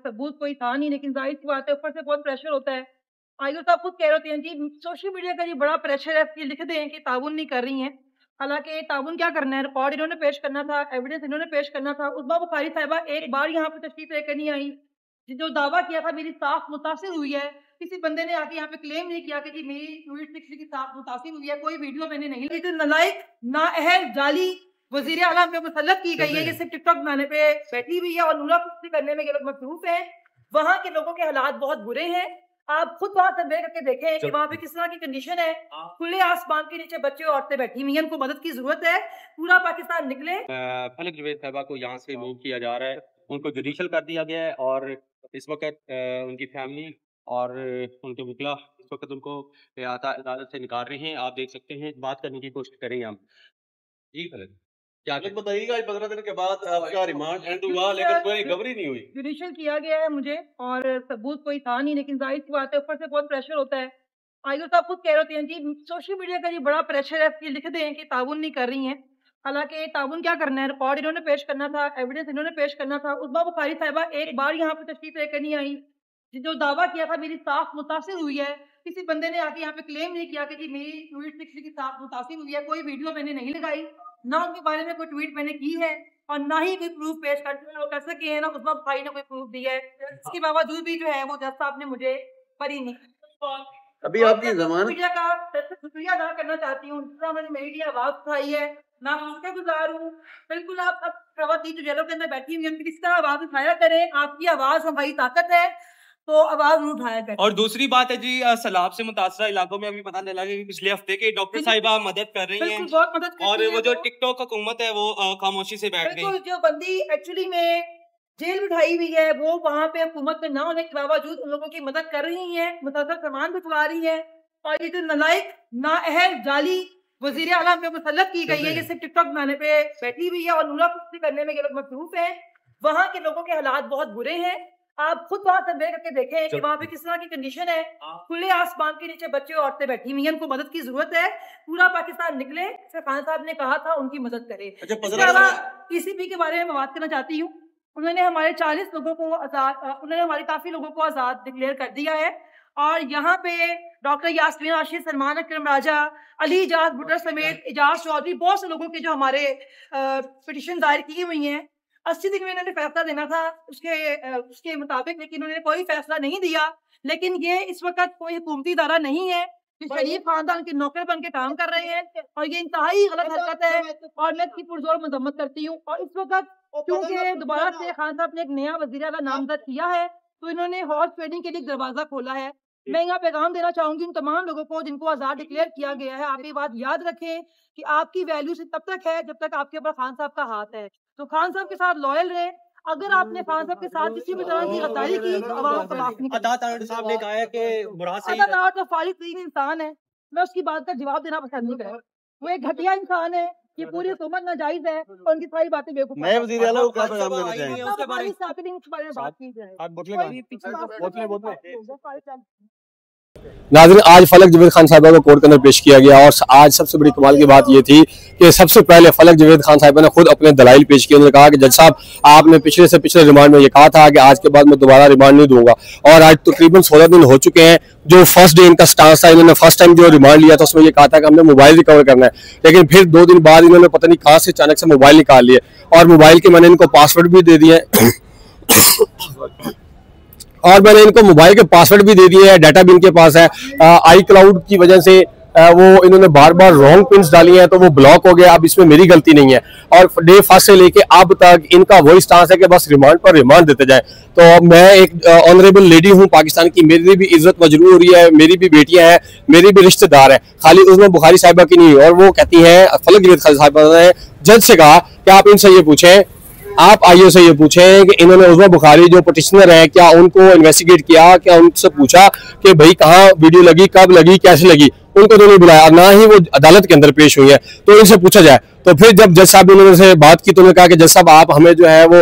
सबूत कोई था नहीं, लेकिन जाहिर सी बात है ऊपर से बहुत प्रेशर होता है। आईओ साहब खुद कह रहे होते हैं जी सोशल मीडिया का ये बड़ा प्रेशर है, ये लिख दें कि ताउन नहीं कर रही हैं। हालाँकि ताउन क्या करना है, रिकॉर्ड इन्होंने पेश करना था, एविडेंस इन्होंने पेश करना था। उस्मा बुखारी साहिबा एक बार यहाँ पे तशरीफ लेकर नहीं आई। जो दावा किया था मेरी साख मुतासिर हुई है, किसी बंदे ने आके यहाँ पे क्लेम नहीं किया कि जी मेरी ट्वीट से किसी की साख मुतासिर हुई है, कोई वीडियो मैंने नहीं ली। तो नालायक, नाअहल, जाली वज़ीर आला पे मुसल्लत की गई है, ये सिर्फ टिकटॉक बनाने पे बैठी हुई है और नूरा कुश्ती करने में ये लोग मसरूफ हैं। वहाँ के लोगों के हालात बहुत बुरे हैं। आप खुद वहाँ सर्वे करके देखें कि वहाँ पे किस तरह की कंडीशन है। खुले आसमान के नीचे बच्चे और औरतें बैठी हुई हैं, उनको मदद की जरूरत है। पूरा पाकिस्तान निकले। फलक जवेद साहिबा को यहाँ से मूव किया जा रहा है, उनको जुडिशल कर दिया गया है और इस वक्त उनकी फैमिली और उनके वकीला इस वक्त उनको अदालत से निकाल रहे हैं। आप देख सकते हैं, बात करने की कोशिश करेंगे हम। जी फलक, क्या बताइएगा, 15 दिन के बाद आपका रिमांड एंड हुआ लेकिन कोई रिकवरी नहीं हुई। जुडिशल किया गया है मुझे और सबूत कोई था नहीं, लेकिन जाहिर सी बात है ऊपर से बहुत प्रेशर होता है। आईओ साहब खुद कह रहे होते हैं जी सोशल मीडिया का ये बड़ा प्रेशर है, ये लिख दें कि ताउन नहीं कर रही हैं। हालांकि ताउन क्या करना है, रिकॉर्ड इन्होंने पेश करना था, एविडेंस इन्होंने पेश करना था। उस्मा बुखारी साहिबा एक बार यहाँ पे तशरीफ लेकर नहीं आई। जो दावा किया था मेरी साख मुतासिर हुई है, किसी बंदे ने आके यहाँ पे क्लेम नहीं किया कि जी मेरी ट्वीट से किसी की साख मुतासिर हुई है, कोई वीडियो मैंने नहीं लगाई, ना उनके बारे में कोई ट्वीट मैंने की है और ना ही कोई प्रूफ पेश कर सके हैं, ना उस्मा बुखारी ने कोई प्रूफ दिया है। इसके बावजूद भी जो है वो जज साहब ने मुझे बरी नहीं। अभी आपकी जमानत मीडिया का शुक्रिया अदा करना चाहती हूँ, जिस तरह मैंने मेरी आवाज उठाई है, मैं उसके गुजार हूँ। बिल्कुल आप अब खवातीन जो जेलों के अंदर बैठी हुई हैं, किस तरह आवाज उठाया करें। आपकी आवाज हमारी ताकत है, तो आवाज उठाया करें। और दूसरी बात है जी, सैलाब से मुतासरा इलाकों में अभी पता चला कि पिछले हफ्ते के डॉक्टर साहिबा मदद कर रही हैं, बहुत मदद कर और रही वो जो हैं। टिकटॉक हुकूमत है वो खामोशी से बैठ गई। जो बंदी एक्चुअली में जेल बिठाई हुई है, वो वहाँ पे हुकूमत में ना होने के बावजूद उन लोगों की मदद कर रही है, मुतासर सामान भिजवा रही है। और ये जो नालायक, नाअहल, जाली वज़ीर आला पे मुसल्लत की गई है, ये सिर्फ टिकटॉक बनाने पे बैठी हुई है और नूरा कुश्ती करने में ये लोग मसरूफ हैं। वहाँ के लोगों के हालात बहुत बुरे हैं। आप खुद वहाँ सर्वे करके देखें कि वहाँ पे किस तरह की कंडीशन है। खुले आसमान के नीचे बच्चे और औरतें बैठी हुई हैं, उनको मदद की जरूरत है। पूरा पाकिस्तान निकले, खान साहब ने कहा था उनकी मदद करे। इसके अलावा ईसीपी के बारे में मैं बात करना चाहती हूँ। उन्होंने हमारे 40 लोगों को आजाद, उन्होंने हमारे काफी लोगों को आजाद डिक्लेयर कर दिया है। और यहाँ पे डॉक्टर यास्मीन आशीष, सलमान अकरम राजा, अली इजाज भुट्टर समेत इजाज चौधरी, बहुत से लोगों के जो हमारे पिटिशन दायर की हुई हैं। 80 दिन में इन्होंने फैसला देना था उसके मुताबिक, लेकिन उन्होंने कोई फैसला नहीं दिया। लेकिन ये इस वक्त कोई हुकूमती इदारा नहीं है कि शरीफ खानदान के नौकर बन के काम कर रहे हैं, और ये इंतहाई गलत हरकत है और मैं इसकी पुरजोर मजम्मत करती हूँ। और इस वक्त क्योंकि दोबारा से खान साहब ने एक नया वज़ीर आला नामजद किया है, तो इन्होंने हॉर्स ट्रेडिंग के लिए दरवाजा खोला है। मैं यहाँ पैगाम देना चाहूंगी उन तमाम लोगों को जिनको आजाद डिक्लेयर किया गया है। आप ये बात याद रखें कि आपकी वैल्यू सिर्फ तब तक है जब तक आपके ऊपर खान साहब का हाथ है। तो खान साहब के साथ लॉयल रहे। अगर आपने खान साहब के साथ किसी भी तरह की गद्दारी की तो आवाम को माफ नहीं करेगी। अदालत साहब ने कहा है कि मुराद से अदालत फारिग तरीन इंसान है, मैं उसकी बात का जवाब देना पसंद नहीं करूँ। वो एक घटिया इंसान है, ये पूरी हुकूमत नाजायज है और उनकी सारी बातें बेवकूफ। नए वज़ीर आला को क्या पैगाम देना चाहेंगे? उसके बारे में बात की जाए। नाज़रीन, आज फलक जवेद खान साहिबा को कोर्ट के अंदर पेश किया गया और आज सबसे बड़ी कमाल की बात ये थी कि सबसे पहले फलक जवेद खान साहिबा ने खुद अपने दलाइल पेश किए। उन्होंने कहा कि जज साहब, आपने पिछले से पिछले रिमांड में ये कहा था कि आज के बाद मैं दोबारा रिमांड नहीं दूंगा, और आज तकरीबन 16 दिन हो चुके हैं। जो फर्स्ट डे इनका स्टांस था, इन्होंने फर्स्ट टाइम जो रिमांड लिया था उसमें ये कहा था कि हमने मोबाइल रिकवर करना है, लेकिन फिर 2 दिन बाद इन्होंने पता नहीं कहाँ से अचानक से मोबाइल निकाल लिए और मोबाइल के मैंने इनको पासवर्ड भी दे दिए और मैंने इनको मोबाइल के पासवर्ड भी दे दिए हैं, डाटा भी इनके पास है। आई क्लाउड की वजह से वो इन्होंने बार बार रॉन्ग पिन्स डाली हैं तो वो ब्लॉक हो गया। अब इसमें मेरी गलती नहीं है और डे फर्स्ट से लेके अब तक इनका वही स्टांस है कि बस रिमांड पर रिमांड देते जाए। तो मैं एक ऑनरेबल लेडी हूँ पाकिस्तान की, मेरी भी इज्जत मजरूह हो रही है, मेरी भी बेटियां हैं, मेरी भी रिश्तेदार हैं, खाली उसमें बुखारी साहिबा की नहीं। और वो कहती हैं, फलक जवेद खान साहिबा ने जज से कहा कि आप इनसे ये पूछें, आप आईओ से ये पूछें कि इन्होंने उस्मा बुखारी जो पिटिशनर है, क्या उनको इन्वेस्टिगेट किया, क्या उनसे पूछा कि भाई कहाँ वीडियो लगी, कब लगी, कैसे लगी? उनको तो नहीं बुलाया, ना ही वो अदालत के अंदर पेश हुई है, तो इनसे पूछा जाए। तो फिर जब जज साहब ने उन्होंने बात की तो उन्होंने कहा कि जज साहब, आप हमें जो है वो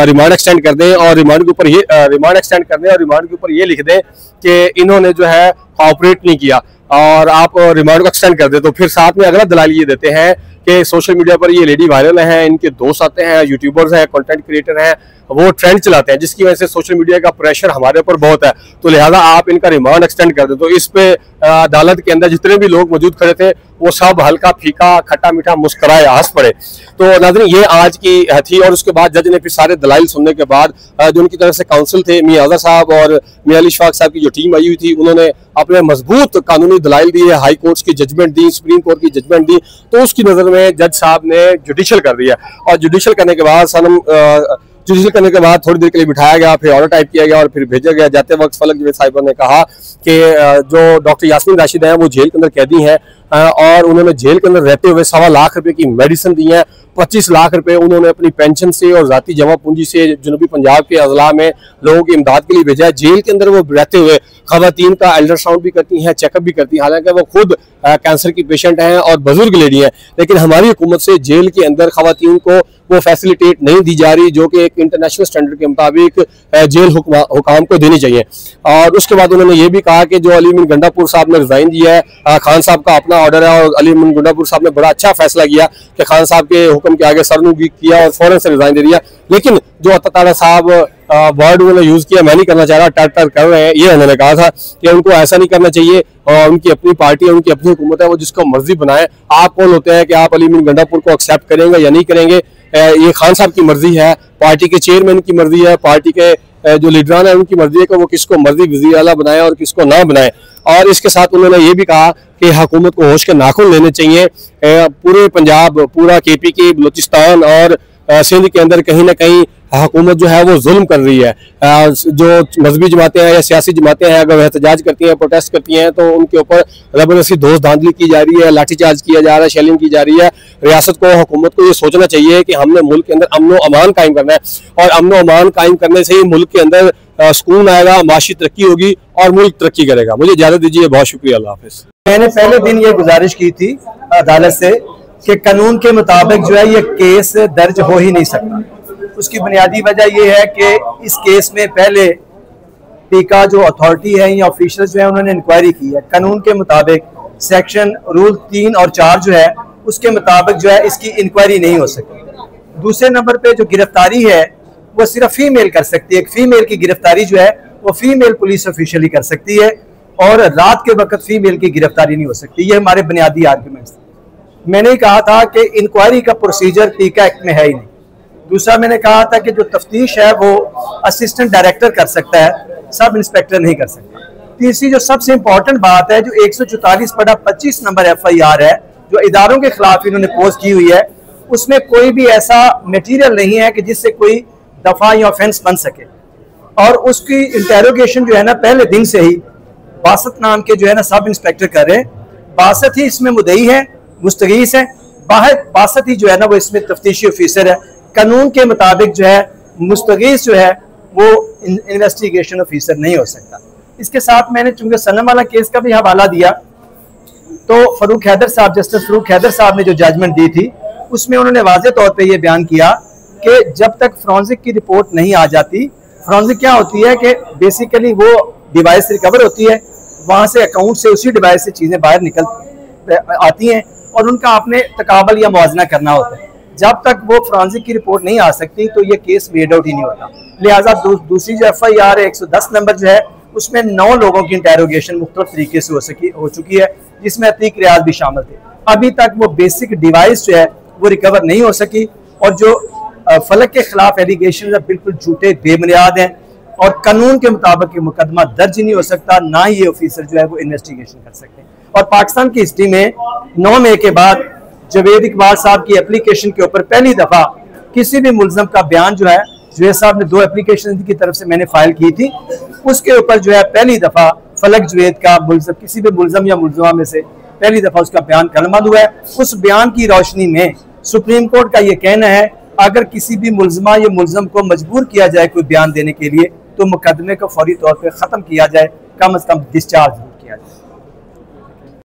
रिमांड एक्सटेंड कर दें और रिमांड के ऊपर ये रिमांड एक्सटेंड कर दें और रिमांड के ऊपर ये लिख दें कि इन्होंने जो है कोऑपरेट नहीं किया और आप रिमांड को एक्सटेंड कर दें। तो फिर साथ में अगला दलाल ये देते हैं कि सोशल मीडिया पर ये लेडी वायरल हैं, इनके दोस्त आते हैं, यूट्यूबर्स हैं, कंटेंट क्रिएटर हैं, वो ट्रेंड चलाते हैं, जिसकी वजह से सोशल मीडिया का प्रेशर हमारे ऊपर बहुत है। तो लिहाजा आप इनका रिमांड एक्सटेंड कर दें। तो इस पे अदालत के अंदर जितने भी लोग मौजूद खड़े थे वो सब हल्का फीका खट्टा मीठा मुस्कुराए, हंस पड़े। तो नाज़रीन ये आज की थी। और उसके बाद जज ने फिर सारे दलाइल सुनने के बाद जो उनकी तरफ से काउंसिल थे मियां आज़ा साहब और मियां अली इशफाक साहब की जो टीम आई हुई थी, उन्होंने अपने मजबूत कानूनी दलाइल दिए, हाई कोर्ट्स की जजमेंट दी, सुप्रीम कोर्ट की जजमेंट दी। तो उसकी नज़र में जज साहब ने जुडिशल कर दिया और जुडिशल करने के बाद जुडिशल करने के बाद थोड़ी देर के लिए बिठाया गया, फिर ऑर्डर टाइप किया गया और फिर भेजा गया। जाते वक्त फलक जवेद साहिबा ने कहा कि जो डॉक्टर यास्मीन राशिद हैं वो जेल के अंदर कैदी हैं और उन्होंने जेल के अंदर रहते हुए 1.25 लाख रुपए की मेडिसिन दी है। 25 लाख रुपए उन्होंने अपनी पेंशन से और जाती जमा पूंजी से जनूबी पंजाब के अजला में लोगों की इमदाद के लिए भेजा है। जेल के अंदर वो रहते हुए खवातीन का अल्ट्रासाउंड भी करती हैं, चेकअप भी करती हैं, हालांकि वो खुद कैंसर की पेशेंट हैं और बुजुर्ग लेडी हैं। लेकिन हमारी हुकूमत से जेल के अंदर खवातीन को वो फैसिलिटेट नहीं दी जा रही जो कि एक इंटरनेशनल स्टैंडर्ड के मुताबिक जेल हुकाम को देनी चाहिए। और उसके बाद उन्होंने ये भी कहा कि जो अली अमीन गंडापुर साहब ने रिजाइन दिया है, खान साहब का अपना ऑर्डर है और अली अमीन गंडापुर साहब ने बड़ा अच्छा फैसला किया कि खान साहब के हुक्म के आगे सरनूगी किया और फौरन से रिजाइन दे दिया। लेकिन जो अता साहब वर्ड उन्होंने यूज किया, मैं नहीं करना चाह रहा, टर कर रहे हैं, ये उन्होंने कहा था कि उनको ऐसा नहीं करना चाहिए और उनकी अपनी पार्टी है, उनकी अपनी हुकूमत है, वो जिसको मर्जी बनाए। आप कौन होते हैं कि आप अली अमीन गंडापुर को एक्सेप्ट करेंगे या नहीं करेंगे? ये खान साहब की मर्जी है, पार्टी के चेयरमैन की मर्जी है, पार्टी के जो लीडरान है उनकी मर्जी है कि वो किसको मर्जी वज़ीर आला बनाए और किसको ना बनाए। और इसके साथ उन्होंने ये भी कहा कि हुकूमत को होश के नाखून लेने चाहिए। पूरे पंजाब, पूरा KPK, बलूचिस्तान और सिंध के अंदर कहीं ना कहीं हुकूमत जो है वो जुल्म कर रही है। जो मजहबी जमातें हैं या सियासी जमातें हैं अगर वह एहतजाज करती हैं, प्रोटेस्ट करती हैं तो उनके ऊपर जबरदस्ती दोस्त धांधली की जा रही है, लाठीचार्ज किया जा रहा है, शेलिंग की जा रही है। रियासत को, हुकूमत को ये सोचना चाहिए कि हमने मुल्क के अंदर अमन व अमान कायम करना है और अमन व अमान कायम करने से ही मुल्क के अंदर सुकून आएगा, माशी तरक्की होगी और मुल्क तरक्की करेगा। मुझे इजाजत दीजिए, बहुत शुक्रिया, अल्लाह हाफिज। मैंने पहले दिन ये गुजारिश की थी अदालत से कि कानून के मुताबिक जो है ये केस दर्ज हो ही नहीं सकता। उसकी बुनियादी वजह यह है कि इस केस में पहले पीका जो अथॉरिटी है या ऑफिशियल जो है उन्होंने इंक्वायरी की है। कानून के मुताबिक सेक्शन रूल 3 और 4 जो है उसके मुताबिक जो है इसकी इंक्वायरी नहीं हो सकती। दूसरे नंबर पे जो गिरफ्तारी है वो सिर्फ फीमेल कर सकती है। एक फीमेल की गिरफ्तारी जो है वो फीमेल पुलिस ऑफिशियल ही कर सकती है और रात के वक्त फीमेल की गिरफ्तारी नहीं हो सकती। ये हमारे बुनियादी आर्ग्यूमेंट्स। मैंने कहा था कि इंक्वायरी का प्रोसीजर पीका एक्ट में है ही नहीं। दूसरा मैंने कहा था कि जो तफ्तीश है वो असिस्टेंट डायरेक्टर कर सकता है, सब इंस्पेक्टर नहीं कर सकता। तीसरी जो सबसे इंपॉर्टेंट बात है, जो 144/25 नंबर FIR है जो इदारों के खिलाफ इन्होंने पोस्ट की हुई है, उसमें कोई भी ऐसा मटीरियल नहीं है कि जिससे कोई दफा या ऑफेंस बन सके। और उसकी इंटेरोगेशन जो है ना पहले दिन से ही बासत नाम के जो है ना सब इंस्पेक्टर कर रहे हैं। बासत ही इसमें मुद्दई है, मुस्तगीस है, बासत ही जो है ना वो इसमें तफ्तीशी ऑफिसर है। कानून के मुताबिक जो है मुस्तगीस जो है वो इन्वेस्टिगेशन ऑफिसर नहीं हो सकता। इसके साथ मैंने चूंकि सनम वाला केस का भी हवाला दिया तो फरूक हैदर साहब, जस्टिस फरूक हैदर साहब ने जो जजमेंट दी थी उसमें उन्होंने वाज़ेह तौर पे ये बयान किया कि जब तक फोरेंसिक की रिपोर्ट नहीं आ जाती, फोरेंसिक क्या होती है कि बेसिकली वो डिवाइस रिकवर होती है, वहाँ से अकाउंट से उसी डिवाइस से चीज़ें बाहर निकल आती हैं और उनका आपने तकाबल या मुआवजा करना होता है। जब तक वो फोरेंसिक की रिपोर्ट नहीं आ सकती तो ये केस मेड आउट ही नहीं होता। लिहाजा दूसरी जो FIR है 110 नंबर जो है उसमें 9 लोगों की इंटेरोगेशन मुख्तलिफ तरीके से हो चुकी है, जिसमें अतीक रियाज भी शामिल थे। अभी तक वो बेसिक डिवाइस जो है वो रिकवर नहीं हो सकी और जो फलक के खिलाफ एलिगेशन बिल्कुल झूठे, बेबुनियाद हैं और कानून के मुताबिक मुकदमा दर्ज ही नहीं हो सकता, ना ही ये ऑफिसर जो है वो इन्वेस्टिगेशन कर सकते हैं। और पाकिस्तान की हिस्ट्री में 9 मई के बाद जवेद इकबाल साहब की एप्लीकेशन के ऊपर पहली दफा किसी भी मुलजम का बयान जो है, जवेद साहब ने 2 एप्लीकेशन की तरफ से मैंने फाइल की थी, उसके ऊपर जो है पहली दफा फलक जवेद का मुलजम, किसी भी मुलजम या मुलजमा में से पहली दफा उसका बयान कलमबंद हुआ है। उस बयान की रोशनी में सुप्रीम कोर्ट का ये कहना है अगर किसी भी मुलजमा या मुलजम को मजबूर किया जाए कोई बयान देने के लिए तो मुकदमे को फौरी तौर पर खत्म किया जाए, कम अज कम डिस्चार्ज